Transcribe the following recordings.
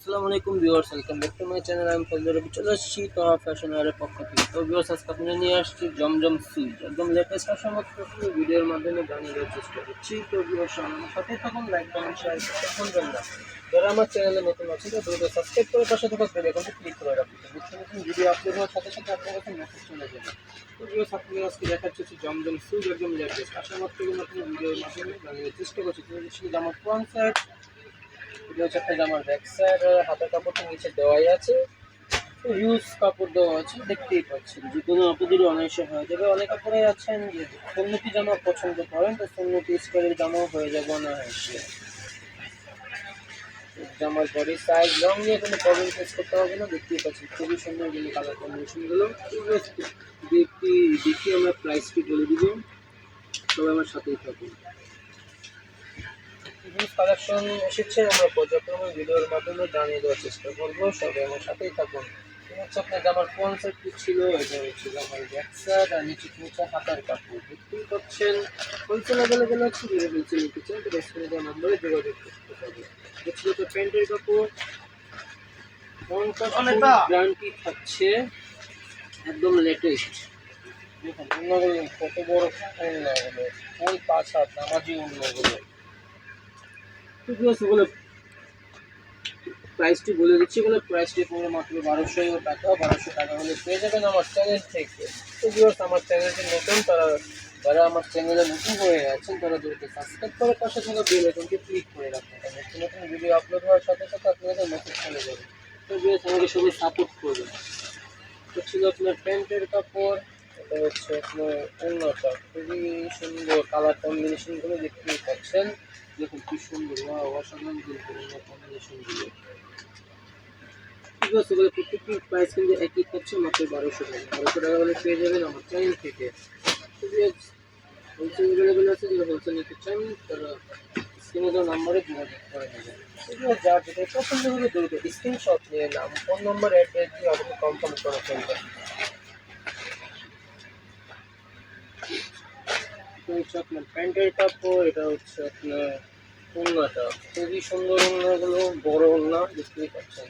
আসসালামু আলাইকুম viewers, welcome back to my channel. আমি ফজলুর রবি চলে আসছি তোহা ফ্যাশন ওয়্যারের পক্ষ থেকে। তো ভিউয়ার্স, আজকে আপনাদের নিয়ে আসছি জমজম সুইচ, একদম লেটেস্ট ফ্যাশন ভিডিওর মাধ্যমে জানিয়ে দেওয়ার চেষ্টা করছি। তো ভিউয়ার্স, আমার সাথে থাকুন, লাইক কমেন্ট শেয়ার করতে ভুলবেন না। যারা আমার চ্যানেলে নতুন আছে তো দ্রুত সাবস্ক্রাইব করে পাশে থাকা বেল আইকনটি ক্লিক করে রাখুন। নতুন নতুন ভিডিও আপলোড হওয়ার সাথে সাথে আপনার কাছে মেসেজ চলে যাবে। তো ভিউয়ার্স, আপনাদের আজকে দেখাচ্ছি হচ্ছে জমজম সুইচ, একদম লেটেস্ট আসামাত্র নতুন ভিডিওর মাধ্যমে জানিয়ে চেষ্টা করছি। তো ছিল আমার ফ্রন্ট সাইড, এটা হচ্ছে একটা জামার ব্যাক সাইড, হাতের কাপড়টা নিচে দেওয়াই আছে, ইউজ কাপড় দেওয়া আছে, দেখতেই পাচ্ছেন যে কোনো আপনাদেরই অনায়াসে হয়ে যাবে। অনেক আপনারাই আছেন যে সুন্নতি জামা পছন্দ করেন, তো সুন্নতি স্টাইলের জামাও হয়ে যাবে অনায়াসে। জামার বডি সাইজ লং নিয়ে কোনো প্রবলেম ফেস করতে হবে না, দেখতেই পাচ্ছেন খুবই সুন্দর কিন্তু কালার কম্বিনেশনগুলো। দেখি আমরা প্রাইসটি বলে দিব, সবাই আমার সাথেই থাকুন। কালেকশন এসেছে, আমরা পর্যায়ক্রমে ভিডিওর মাধ্যমে জানিয়ে দেওয়ার চেষ্টা করবো, সবাই আমার সাথেই থাকুন। হচ্ছে আপনার জামার ফ্রন্ট সাইড ছিল, এটা হচ্ছে জামার ব্যাক সাইড, আর নিচে হাতার কাপড় দেখতেই পাচ্ছেন। হোলসেল অ্যাভেলেবেল আছে, যদি হোলসেল নিতে চান তো স্ক্রিনে দেওয়া নম্বরে যোগাযোগ করতে পারবেন। হচ্ছে তো প্যান্টের কাপড়, গ্যারান্টি থাকছে, একদম লেটেস্ট। দেখুন অন্যগুলো কত বড় অন্যগুলো, ওই 5 হাত নামাজি অন্যগুলো। প্রাইসটি বলে দিচ্ছি, বলে প্রাইসটি পড়বে মাত্র 1200 টাকা। 1200 টাকা হলে পেয়ে যাবেন আমার চ্যানেল থেকে। তো ভিউয়ার্স, আমার চ্যানেলটি নতুন, যারা আমার চ্যানেলে নতুন হয়ে আছেন তারা দ্রুত সাবস্ক্রাইব করে পাশে থাকা বেল আইকনটি ক্লিক করে রাখবেন। নতুন নতুন ভিডিও আপলোড হওয়ার সাথে সাথে আপনাদের মেসেজ চলে যাবে। তো ভিউয়ার্স, আমাকে সবাই সাপোর্ট করবেন। তো ছিল আপনার প্যান্টের কাপড়, এটা হচ্ছে আপনার অন্যটা, খুবই সুন্দর কালার কম্বিনেশনগুলো দেখতেই পাচ্ছেন। দেখুন কি সুন্দর, অসাধারণ কিন্তু কম্বিনেশনগুলো। ঠিক আছে, বলে প্রত্যেকটি প্রাইস কিন্তু একই থাকছে, মাত্র 1200 টাকা। 1200 টাকা হলে পেয়ে যাবেন আমার চ্যানেল থেকে। হোলসেল অ্যাভেলেবেল আছে, যারা হোলসেল নিতে চান তারা স্ক্রিনে দেওয়া নাম্বারে যোগাযোগ করে নেবেন। যার যেটা পছন্দ হবে দ্রুত স্ক্রিনশট নিয়ে নাম, ফোন নম্বর, অ্যাড্রেস দিয়ে অর্ডারটি কনফার্ম করে ফেলবেন। এটা হচ্ছে আপনার প্যান্টের কাপড়, এটা হচ্ছে আপনার ওড়নাটা, খুবই সুন্দর ওড়নাগুলো, বড় ওড়না দেখতেই পাচ্ছেন।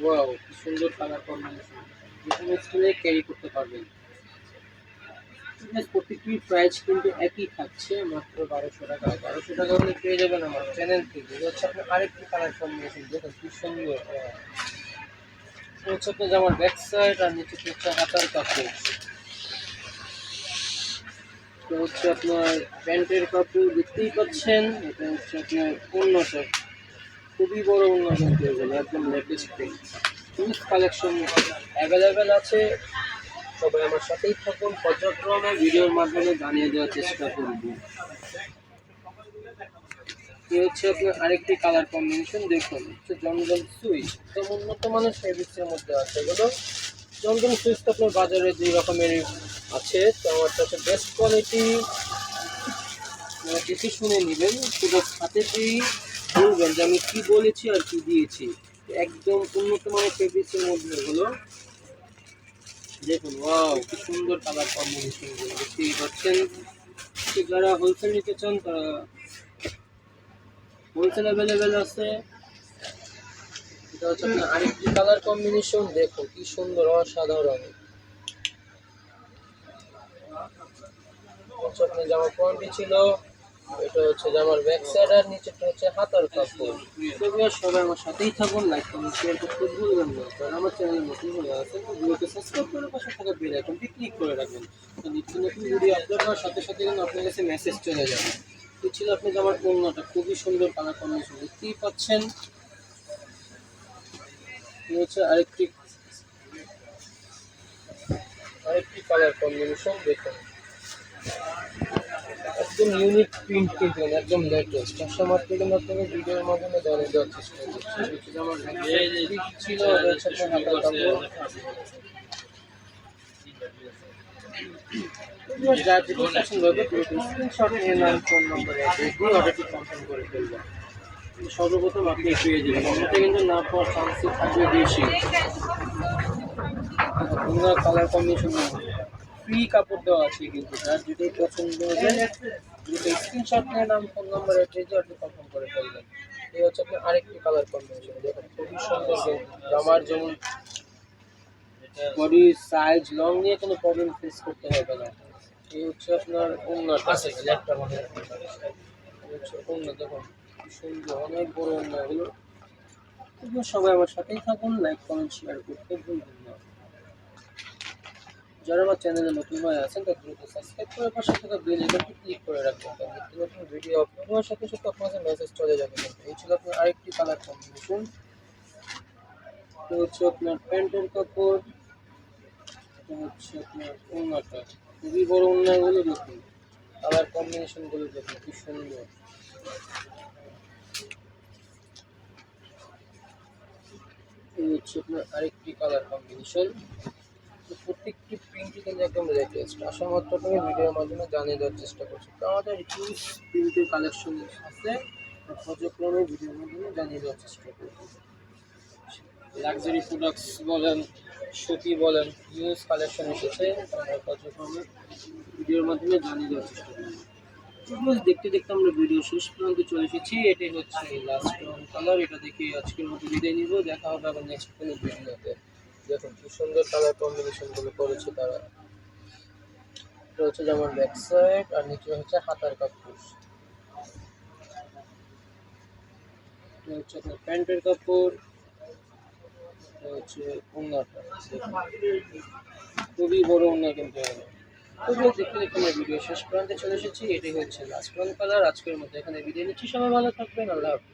ওয়াও, কি সুন্দর কালার কম্বিনেশন, যে কোনো স্টাইলে ক্যারি করতে পারবেন। প্রত্যেকটির প্রাইস কিন্তু একই থাকছে, মাত্র 1200 টাকা। 1200 টাকা হলে পেয়ে যাবেন আমার চ্যানেল থেকে। এটা হচ্ছে আপনার আরেকটি কালার কম্বিনেশন, দেখুন কি সুন্দর। এটা হচ্ছে আপনার জামার ব্যাক সাইড, আর নিচে হচ্ছে হাতার কাপড়। এটা হচ্ছে আপনার প্যান্টের কাপড় দেখতেই পাচ্ছেন। এটা হচ্ছে আপনার ওড়নাটা, খুবই বড় ওড়না কিন্তু এগুলো, একদম latest print. Huge collection available আছে, সবাই আমার সাথেই থাকুন, পর্যায়ক্রমে ভিডিওর মাধ্যমে জানিয়ে দেওয়ার চেষ্টা করব। এ হচ্ছে আপনার আরেকটি কালার কম্বিনেশন, দেখুন হচ্ছে জমজম সুইচ, একদম উন্নত মানের ফেব্রিক্সের মধ্যে আছে এগুলো। জমজম সুইচ তো আপনার বাজারে 2 রকমের আছে, তো আমার কাছে বেস্ট কোয়ালিটি, দেখে শুনে নেবেন, শুধু হাতেতেই বলবেন যে আমি কি বলেছি আর কি দিয়েছি। একদম উন্নত মানের ফেব্রিক্সের মধ্যে এগুলো, দেখুন ওয়াও কি সুন্দর কালার কম্বিনেশনগুলো দেখতেই পাচ্ছেন। যারা হোলসেল নিতে চান তারা হোলসেল অ্যাভেলেবেল আছে। এটা হচ্ছে আপনার আরেকটি কালার কম্বিনেশন, দেখুন কি সুন্দর, অসাধারণ। হচ্ছে আপনার জামার কোয়ান্টি ছিল, এটা হচ্ছে জামার ব্যাক সাইড, আর নিচেটা হচ্ছে হাতার কাপড়। সবাই আমার সাথেই থাকুন, লাইক কমেন্ট শেয়ার করতে ভুলবেন না। কারণ আমার চ্যানেল নতুন হয়ে আছে, তো ভিডিওকে সাবস্ক্রাইব করে পাশে থাকা বেল আইকনটি ক্লিক করে রাখবেন। নিত্য নতুন ভিডিও আপলোড হওয়ার সাথে সাথে কিন্তু আপনার কাছে মেসেজ চলে যাবে। তো ছিল আপনি জামার ওড়নাটা, খুবই সুন্দর কালার কম্বিনেশন দেখতেই পাচ্ছেন। হচ্ছে আরেকটি কালার কম্বিনেশন, দেখুন একদম ইউনিক প্রিন্ট কিন্তু একদম লেটেস্ট। কাস্টমার থেকে আপনাদের ভিডিওর মাধ্যমে জানিয়ে দেওয়ার চেষ্টা করছি। আমার ছিল হচ্ছে আপনার হাতার কাপড়। যার যেটা পছন্দ হবে স্ক্রিনশট নিয়ে নাম, ফোন নম্বর, অ্যাড্রেস দিয়ে অর্ডারটি কনফার্ম করে ফেলবেন। সর্বপ্রথম আপনি পেয়ে যাবেন, অন্যটা কিন্তু না পাওয়ার চান্সই থাকবে বেশি। কালার কম্বিনেশন ফ্রি কাপড় দেওয়া আছে, কিন্তু যার যেটাই পছন্দ হবে দুটো স্ক্রিনশট নিয়ে নাম, ফোন নাম্বার, অ্যাড্রেস দিয়ে আপনি কনফার্ম করে ফেলবেন। এই হচ্ছে আপনার আরেকটি কালার কম্বিনেশন, দেখুন খুবই খুব সুন্দর জামার যেমন বডি সাইজ লং নিয়ে কোনো প্রবলেম ফেস করতে হবে না। এই হচ্ছে আপনার ওড়নাটা, একটা মনে হচ্ছে ওড়না দেখুন কি সুন্দর, অনেক বড় ওড়না এগুলো। সবাই আমার সাথেই থাকুন, লাইক কমেন্ট শেয়ার করতে ভুলবেন না। যারা আমার চ্যানেলে নতুন হয়ে আছেন তারা দ্রুত সাবস্ক্রাইব করে পাশে থাকা বেল আইকনটি ক্লিক করে রাখবেন, কারণ নিত্য নতুন ভিডিও আপলোড হওয়ার সাথে সাথে আপনাদের মেসেজ চলে যাবে। এই ছিল আপনার আরেকটি কালার কম্বিনেশন। এটা হচ্ছে আপনার প্যান্টের কাপড়, এটা হচ্ছে আপনার ওড়নাটা, খুবই বড় ওড়নাগুলো দেখুন, কালার কম্বিনেশনগুলো দেখুন কি সুন্দর। এই হচ্ছে আপনার আরেকটি কালার কম্বিনেশন। প্রত্যেকটি প্রিন্টই কিন্তু একদম লেটেস্ট, আশা মাত্র আপনাকে ভিডিওর মাধ্যমে জানিয়ে দেওয়ার চেষ্টা করছি। তো আমাদের হিউজ প্রিন্টের কালেকশন আছে, পর্যায়ক্রমে ভিডিওর মাধ্যমে জানিয়ে দেওয়ার চেষ্টা করছি। লাক্সারি প্রোডাক্টস বলেন, সুতি বলেন, হিউজ কালেকশন এসেছে, আমরা পর্যায়ক্রমে ভিডিওর মাধ্যমে জানিয়ে দেওয়ার চেষ্টা করছি। দেখতে দেখতে আমরা ভিডিও শেষ পর্যন্ত চলে এসেছি। এটাই হচ্ছে লাস্ট কালার, এটা দেখে আজকের মতো বিদায় নিব। দেখা হবে আবার নেক্সট কোনো ভিডিওতে। দেখুন কি সুন্দর কালার কম্বিনেশনগুলো করেছে তারা। এটা হচ্ছে যেমন ব্যাক সাইড, আর নিচে হচ্ছে হাতার কাপড়। এটা হচ্ছে আপনার প্যান্টের কাপড়, এটা হচ্ছে ওড়নাটা, খুবই বড় ওড়না কিন্তু এখানে। তবুও দেখতে দেখতে আমরা ভিডিও শেষ প্রান্তে চলে এসেছি। এটাই হচ্ছে লাস্ট ওয়ান কালার। আজকের মতো এখানে বিদায় নিচ্ছি, সবাই ভালো থাকবেন, আল্লাহ হাফেজ।